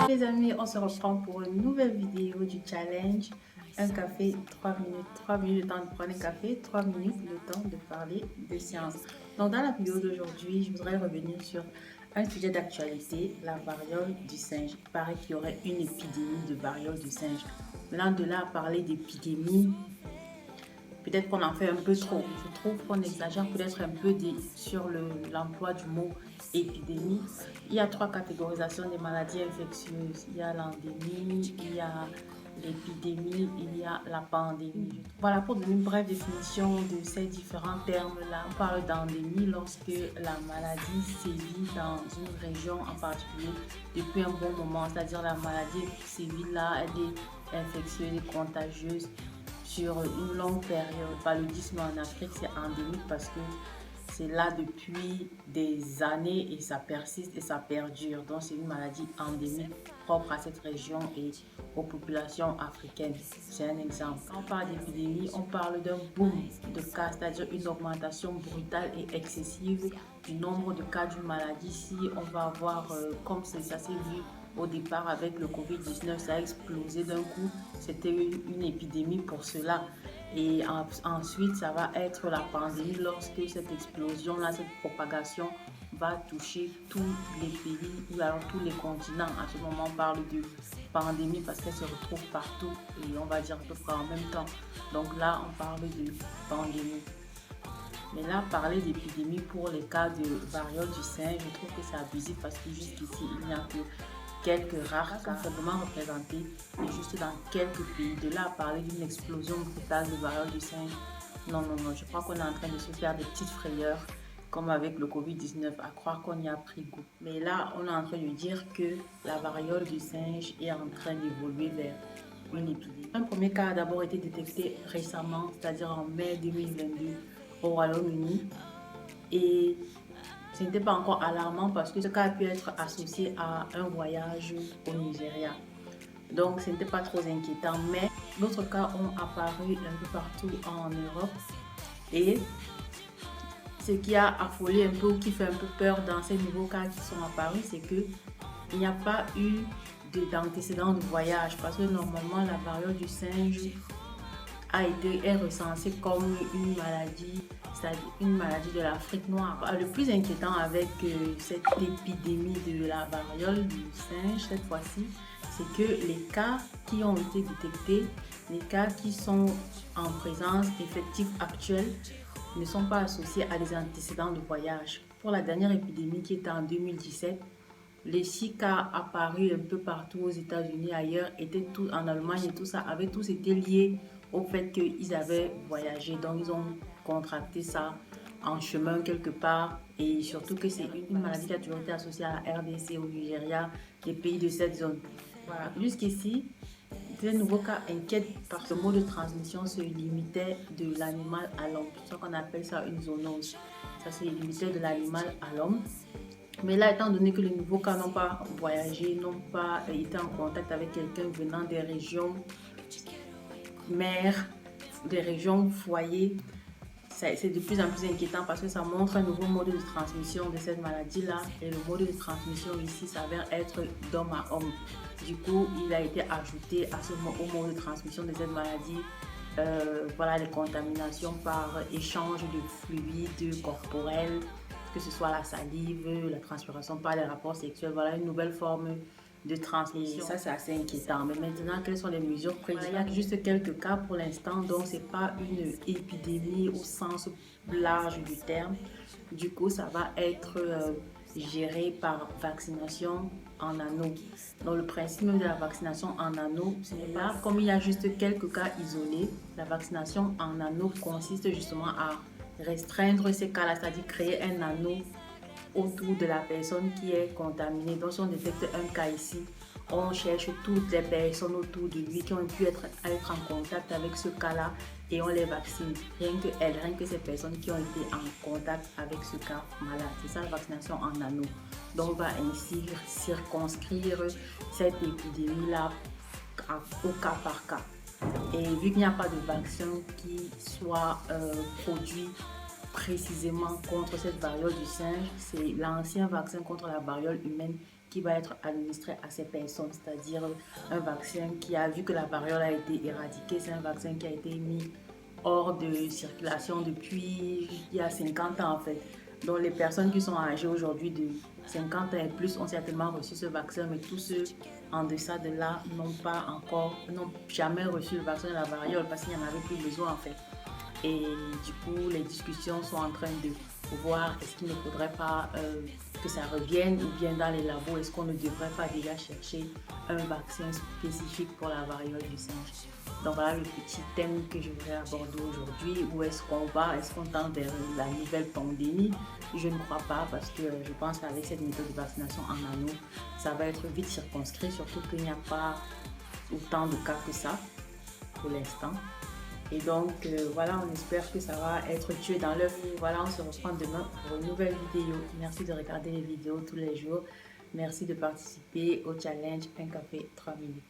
Les amis, on se reprend pour une nouvelle vidéo du challenge. Un café, 3 minutes. 3 minutes le temps de prendre un café, 3 minutes le temps de parler de science. Donc dans la vidéo d'aujourd'hui, je voudrais revenir sur un sujet d'actualité, la variole du singe. Il paraît qu'il y aurait une épidémie de variole du singe. Maintenant, de là à parler d'épidémie, peut-être qu'on en fait un peu trop. Je trouve qu'on exagère peut-être un peu sur l'emploi du mot épidémie. Il y a 3 catégorisations des maladies infectieuses. Il y a l'endémie, il y a l'épidémie, il y a la pandémie. Voilà, pour donner une brève définition de ces différents termes-là, on parle d'endémie lorsque la maladie sévit dans une région en particulier depuis un bon moment, c'est-à-dire la maladie sévit là, elle est infectieuse et contagieuse sur une longue période. Le paludisme en Afrique, c'est endémique parce que c'est là depuis des années et ça persiste et ça perdure. Donc, c'est une maladie endémique propre à cette région et aux populations africaines. C'est un exemple. Quand on parle d'épidémie, on parle d'un boom de cas, c'est-à-dire une augmentation brutale et excessive du nombre de cas d'une maladie. Si on va avoir, comme ça s'est vu au départ avec le Covid-19, ça a explosé d'un coup. C'était une épidémie pour cela. Et ensuite, ça va être la pandémie lorsque cette explosion-là, cette propagation va toucher tous les pays ou alors tous les continents. À ce moment, on parle de pandémie parce qu'elle se retrouve partout et on va dire à peu près en même temps. Donc là, on parle de pandémie. Mais là, parler d'épidémie pour les cas de variole du singe, je trouve que c'est abusif parce que jusqu'ici, il n'y a que quelques rares cas faiblement représentés et juste dans quelques pays. De là à parler d'une explosion brutale de variole du singe, non, non, non, je crois qu'on est en train de se faire des petites frayeurs comme avec le Covid-19, à croire qu'on y a pris goût. Mais là, on est en train de dire que la variole du singe est en train d'évoluer vers une épidémie. Un premier cas a d'abord été détecté récemment, c'est-à-dire en mai 2022 au Royaume-Uni. Et ce n'était pas encore alarmant parce que ce cas a pu être associé à un voyage au Nigeria. Donc, ce n'était pas trop inquiétant. Mais d'autres cas ont apparu un peu partout en Europe. Et ce qui a affolé un peu ou qui fait un peu peur dans ces nouveaux cas qui sont apparus, c'est qu'il n'y a pas eu d'antécédent de voyage. Parce que normalement, la variole du singe est recensée comme une maladie, c'est-à-dire une maladie de l'Afrique noire. Le plus inquiétant avec cette épidémie de la variole du singe, cette fois-ci, c'est que les cas qui ont été détectés, les cas qui sont en présence effective actuelle, ne sont pas associés à des antécédents de voyage. Pour la dernière épidémie qui était en 2017, les 6 cas apparus un peu partout aux États-Unis, ailleurs, étaient tous en Allemagne et tout ça, avaient tous été liés au fait qu'ils avaient voyagé. Donc, ils ont contracté ça en chemin quelque part. Et surtout que c'est une maladie qui a toujours été associée à la RDC, au Nigeria, les pays de cette zone. Voilà. Jusqu'ici, ces nouveaux cas inquiètent parce que le mode de transmission se limitait de l'animal à l'homme. C'est ce qu'on appelle ça une zoonose. Ça se limitait de l'animal à l'homme. Mais là, étant donné que les nouveaux cas n'ont pas voyagé, n'ont pas été en contact avec quelqu'un venant des régions mères, des régions foyers, c'est de plus en plus inquiétant parce que ça montre un nouveau mode de transmission de cette maladie-là. Et le mode de transmission ici s'avère être d'homme à homme. Du coup, il a été ajouté au mode de transmission de cette maladie. Voilà, les contaminations par échange de fluides corporels, que ce soit la salive, la transpiration par les rapports sexuels. Voilà une nouvelle forme de transmission. Et ça, c'est assez inquiétant. Mais maintenant, quelles sont les mesures prises? Il y a juste quelques cas pour l'instant, donc ce n'est pas une épidémie au sens large du terme. Du coup, ça va être géré par vaccination en anneau. Donc, le principe de la vaccination en anneau, ce n'est pas comme il y a juste quelques cas isolés. La vaccination en anneau consiste justement à restreindre ces cas-là, c'est-à-dire créer un anneau autour de la personne qui est contaminée. Donc, si on détecte un cas ici, on cherche toutes les personnes autour de lui qui ont pu être en contact avec ce cas-là et on les vaccine. Rien que elles, rien que ces personnes qui ont été en contact avec ce cas malade. C'est ça la vaccination en anneau. Donc, on va ainsi circonscrire cette épidémie-là au cas par cas. Et vu qu'il n'y a pas de vaccin qui soit produit précisément contre cette variole du singe, c'est l'ancien vaccin contre la variole humaine qui va être administré à ces personnes, c'est-à-dire un vaccin qui a vu que la variole a été éradiquée, c'est un vaccin qui a été mis hors de circulation depuis il y a 50 ans en fait. Donc les personnes qui sont âgées aujourd'hui de 50 ans et plus ont certainement reçu ce vaccin, mais tous ceux en deçà de là n'ont jamais reçu le vaccin de la variole parce qu'il n'y en avait plus besoin en fait. Et du coup, les discussions sont en train de voir est-ce qu'il ne faudrait pas que ça revienne ou bien dans les labos, est-ce qu'on ne devrait pas déjà chercher un vaccin spécifique pour la variole du singe. Donc voilà le petit thème que je voudrais aborder aujourd'hui. Où est-ce qu'on va? Est-ce qu'on tend vers la nouvelle pandémie? Je ne crois pas parce que je pense qu'avec cette méthode de vaccination en anneau, ça va être vite circonscrit, surtout qu'il n'y a pas autant de cas que ça pour l'instant. Et donc, voilà, on espère que ça va être tué dans l'œuf. Voilà, on se reprend demain pour une nouvelle vidéo. Merci de regarder les vidéos tous les jours. Merci de participer au challenge Un café 3 minutes.